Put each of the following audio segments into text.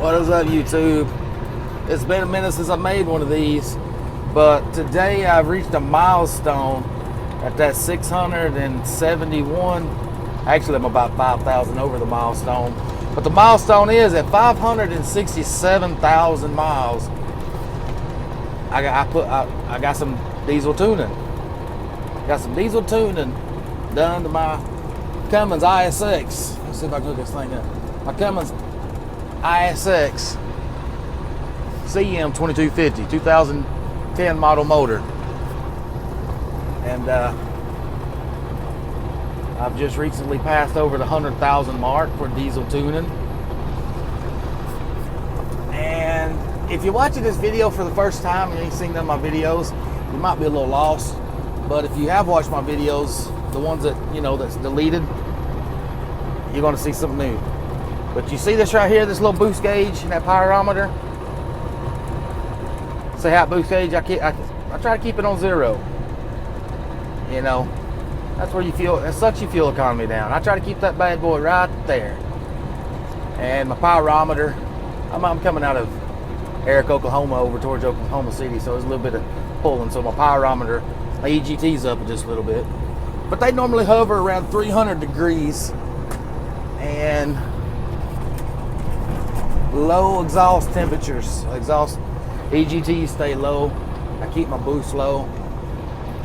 What is up, YouTube? It's been a minute since I made one of these, but today I've reached a milestone at that 671. Actually, I'm about 5,000 over the milestone, but the milestone is at 567,000 miles. I got some diesel tuning. Got some diesel tuning done to my Cummins ISX. Let's see if I can hook this thing up. My Cummins ISX CM 2250 2010 model motor, and I've just recently passed over the 100,000 mark for diesel tuning. And if you're watching this video for the first time and you ain't seen none of my videos, you might be a little lost. But if you have watched my videos, the ones that that's deleted, you're going to see something new. But you see this right here, this little boost gauge and that pyrometer? See how boost gauge, I try to keep it on 0. That's where it sucks your fuel economy down. I try to keep that bad boy right there. And my pyrometer, I'm coming out of Eric, Oklahoma over towards Oklahoma City, so there's a little bit of pulling. So my pyrometer, my EGT's up just a little bit. But they normally hover around 300 degrees and low exhaust temperatures. EGTs stay low. I keep my boost low,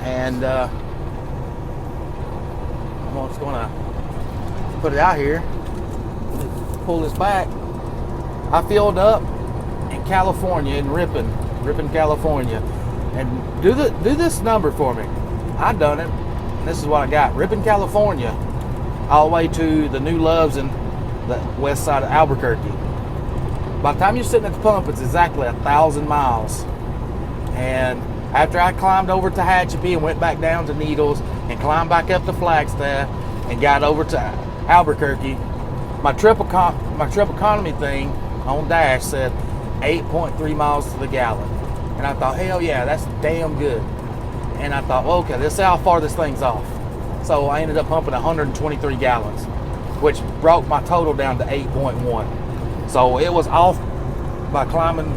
and I'm just gonna put it out here. Pull this back. I filled up in California, in Ripon, California, and do this number for me. I done it. And this is what I got: Ripon, California, all the way to the New Loves in the west side of Albuquerque. By the time you're sitting at the pump, it's exactly 1,000 miles. And after I climbed over to Tehachapi and went back down to Needles and climbed back up to Flagstaff and got over to Albuquerque, my trip economy thing on dash said 8.3 miles to the gallon. And I thought, hell yeah, that's damn good. And I thought, well, okay, let's see how far this thing's off. So I ended up pumping 123 gallons, which brought my total down to 8.1. So it was off by climbing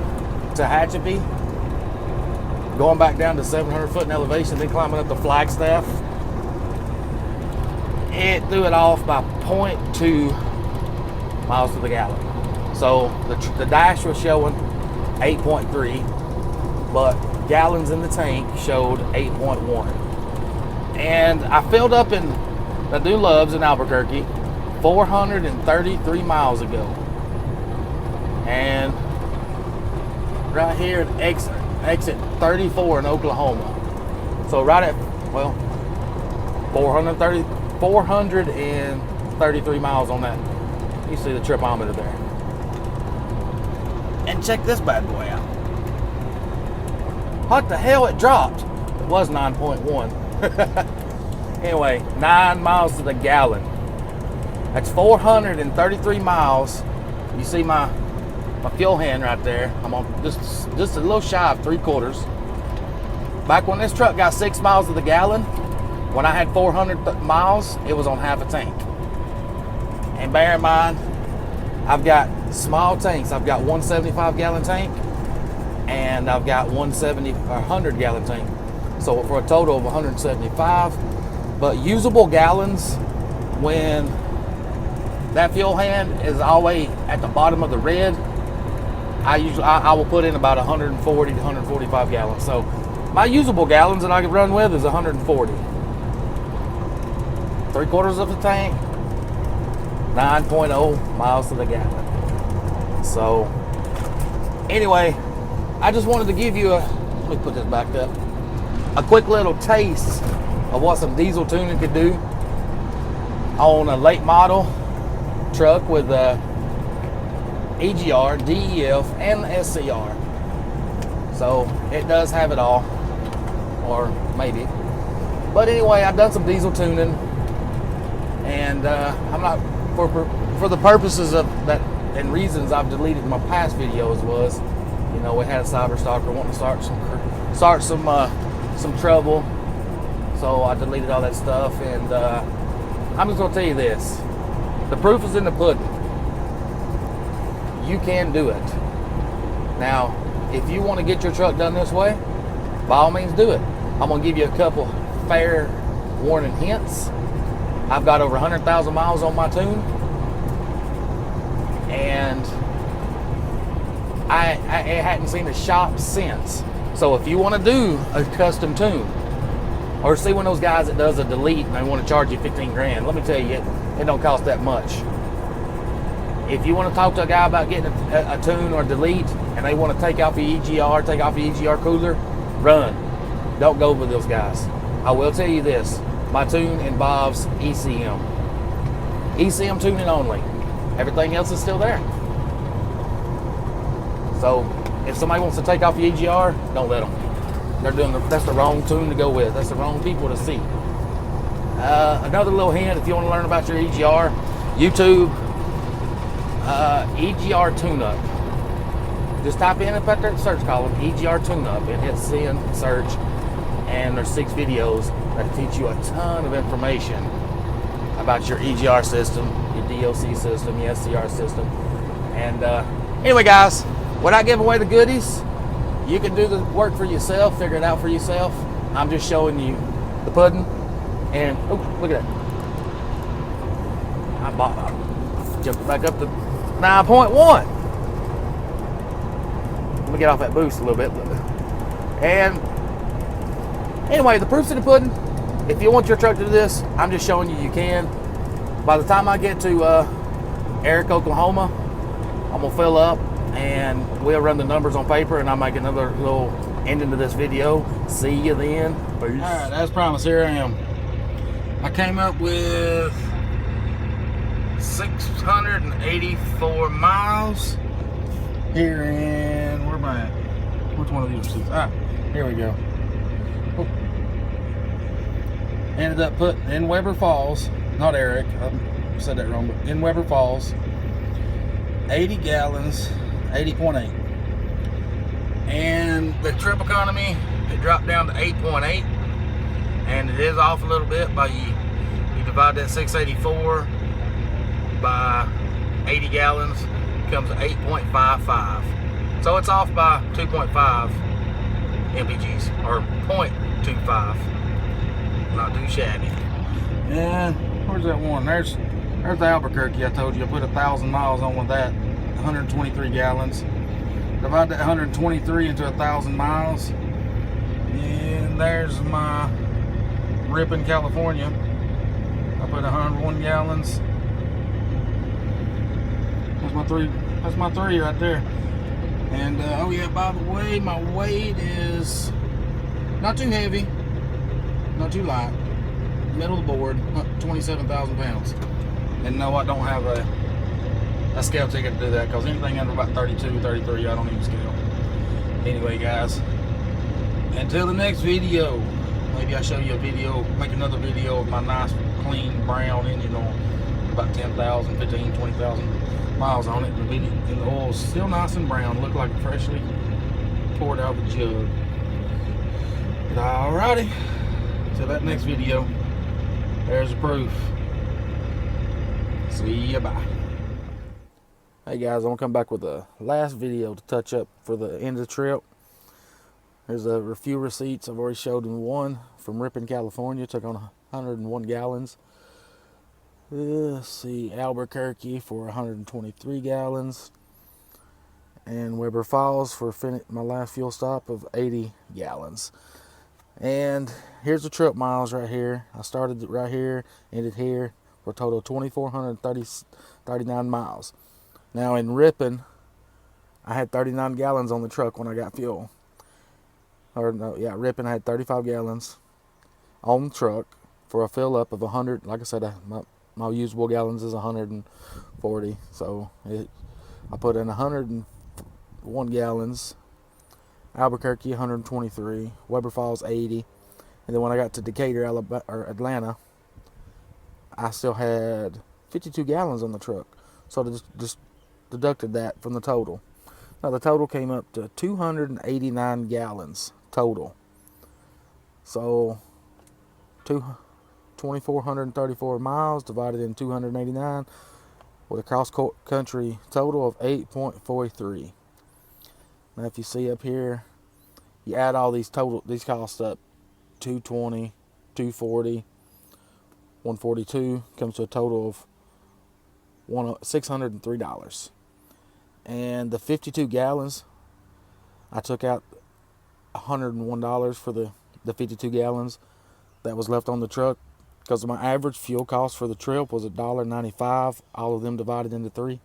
to Tehachapi, going back down to 700 foot in elevation, then climbing up to Flagstaff. It threw it off by 0.2 miles to the gallon. So the dash was showing 8.3, but gallons in the tank showed 8.1. And I filled up in the New Loves in Albuquerque 433 miles ago. And right here at exit 34 in Oklahoma. So right at, 433 miles on that. You see the tripometer there. And check this bad boy out. What the hell, it dropped. It was 9.1. Anyway, 9 miles to the gallon. That's 433 miles. You see my fuel hand right there. I'm on just a little shy of 3/4. Back when this truck got 6 miles to the gallon, when I had 400 miles, it was on half a tank. And bear in mind, I've got small tanks. I've got 175 gallon tank, and I've got 100 gallon tank. So for a total of 175. But usable gallons, when that fuel hand is all the way at the bottom of the red, I will put in about 140 to 145 gallons. So my usable gallons that I can run with is 140. 3/4 of the tank, 9.0 miles to the gallon. So anyway, I just wanted to give you let me put this back up, a quick little taste of what some diesel tuning could do on a late model truck with EGR, DEF, and SCR. So it does have it all, or maybe. But anyway, I've done some diesel tuning, and I'm not, for the purposes of that and reasons I've deleted my past videos was, we had a cyber stalker wanting to start some trouble, so I deleted all that stuff. And I'm just gonna tell you this: the proof is in the pudding. you can do it. Now, if you want to get your truck done this way, by all means do it. I'm going to give you a couple fair warning hints. I've got over 100,000 miles on my tune, and I hadn't seen a shop since. So if you want to do a custom tune, or see one of those guys that does a delete and they want to charge you 15 grand, let me tell you, it don't cost that much. If you want to talk to a guy about getting a tune or delete and they want to take off your EGR, take off your EGR cooler, run. Don't go with those guys. I will tell you this, my tune involves ECM. ECM tuning only. Everything else is still there. So if somebody wants to take off your EGR, don't let them. That's the wrong tune to go with. That's the wrong people to see. Another little hint, if you want to learn about your EGR, YouTube, EGR tune-up. Just type in up there in the search column, EGR tune-up, and hit send, search, and there's 6 videos that teach you a ton of information about your EGR system, your DOC system, your SCR system. And anyway, guys, without giving away the goodies, you can do the work for yourself, figure it out for yourself. I'm just showing you the pudding. And, oh, look at that. I jumped back up to 9.1. Let me get off that boost a little bit. And anyway, the proof's in the pudding. If you want your truck to do this, I'm just showing you can. By the time I get to Eric, Oklahoma, I'm gonna fill up and we'll run the numbers on paper, and I'll make another little ending to this video. See you then. Peace. All right, as promised, here I am. I came up with 684 miles here in, where am I at? Which one of these receipts? Ah, here we go. Oh. Ended up putting in Weber Falls, not Eric, I said that wrong, but in Weber Falls, 80 gallons, 80.8. And the trip economy, it dropped down to 8.8. And it is off a little bit by you divide that 684 by 80 gallons, comes to 8.55. So it's off by 2.5 MPGs, or 0.25. Not too shabby. And where's that one? There's the Albuquerque I told you. I put 1,000 miles on with that, 123 gallons. Divide that 123 into 1,000 miles. And there's my Ripon, California. I put 101 gallons. That's my three right there. And oh yeah, by the way, my weight is not too heavy, not too light, middle of the board, 27,000 pounds. And no, I don't have a scale ticket to do that, because anything under about 32, 33, I don't even scale. Anyway, guys, until the next video, maybe I'll show you a video, make another video of my nice, clean, brown engine on about 10,000, 15, 20,000 miles on it. And the oil's still nice and brown, look like freshly poured out of the jug. But alrighty, till that next video, there's the proof. See ya, bye. Hey guys, I'm gonna come back with the last video to touch up for the end of the trip. There's a few receipts. I've already showed them one from Ripon, California. Took on 101 gallons. Let's see, Albuquerque for 123 gallons. And Weber Falls for my last fuel stop of 80 gallons. And here's the trip miles right here. I started right here, ended here, for a total of 2,439 miles. Now in Ripon, I had 39 gallons on the truck when I got fuel. Or no, yeah, Ripon, I had 35 gallons on the truck for a fill up of 100. Like I said, my usable gallons is 140. So I put in 101 gallons. Albuquerque 123. Weber Falls 80. And then when I got to Decatur, Atlanta, I still had 52 gallons on the truck. So I just deducted that from the total. Now the total came up to 289 gallons total. So 2,434 miles divided in 289. with a cross-country total of 8.43. Now, if you see up here, you add all these costs up, 220, 240, 142, comes to a total of $603. And the 52 gallons, I took out $101 for the 52 gallons that was left on the truck, because my average fuel cost for the trip was $1.95. All of them divided into 3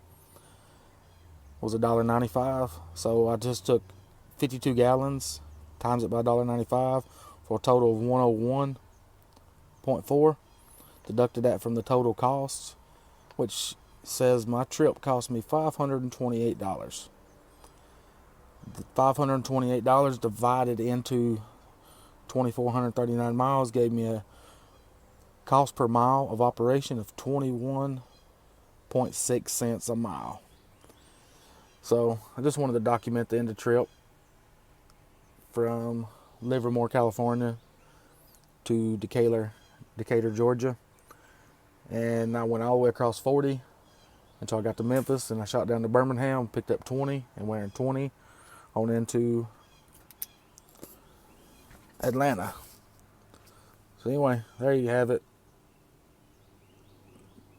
was $1.95. So I just took 52 gallons, times it by $1.95 for a total of 101.4. Deducted that from the total costs, which says my trip cost me $528. The $528 divided into 2,439 miles gave me a cost per mile of operation of 21.6 cents a mile. So I just wanted to document the end of the trip from Livermore, California to Decatur, Georgia. And I went all the way across 40 until I got to Memphis, and I shot down to Birmingham, picked up 20, and went in 20 on into Atlanta. So anyway, there you have it.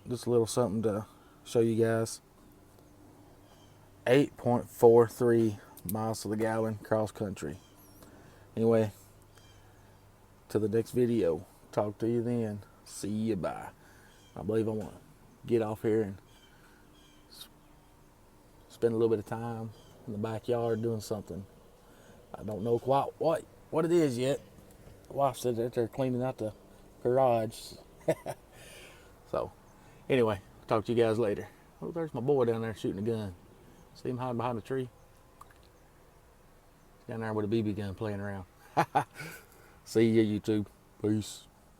Just a little something to show you guys. 8.43 miles to the gallon cross country. Anyway, to the next video. Talk to you then. See you. Bye. I believe I want to get off here and spend a little bit of time in the backyard doing something. I don't know quite what it is yet. The wife said that they're cleaning out the garage. So, anyway, talk to you guys later. Oh, there's my boy down there shooting a gun. See him hiding behind a tree? Down there with a BB gun playing around. See ya, YouTube. Peace.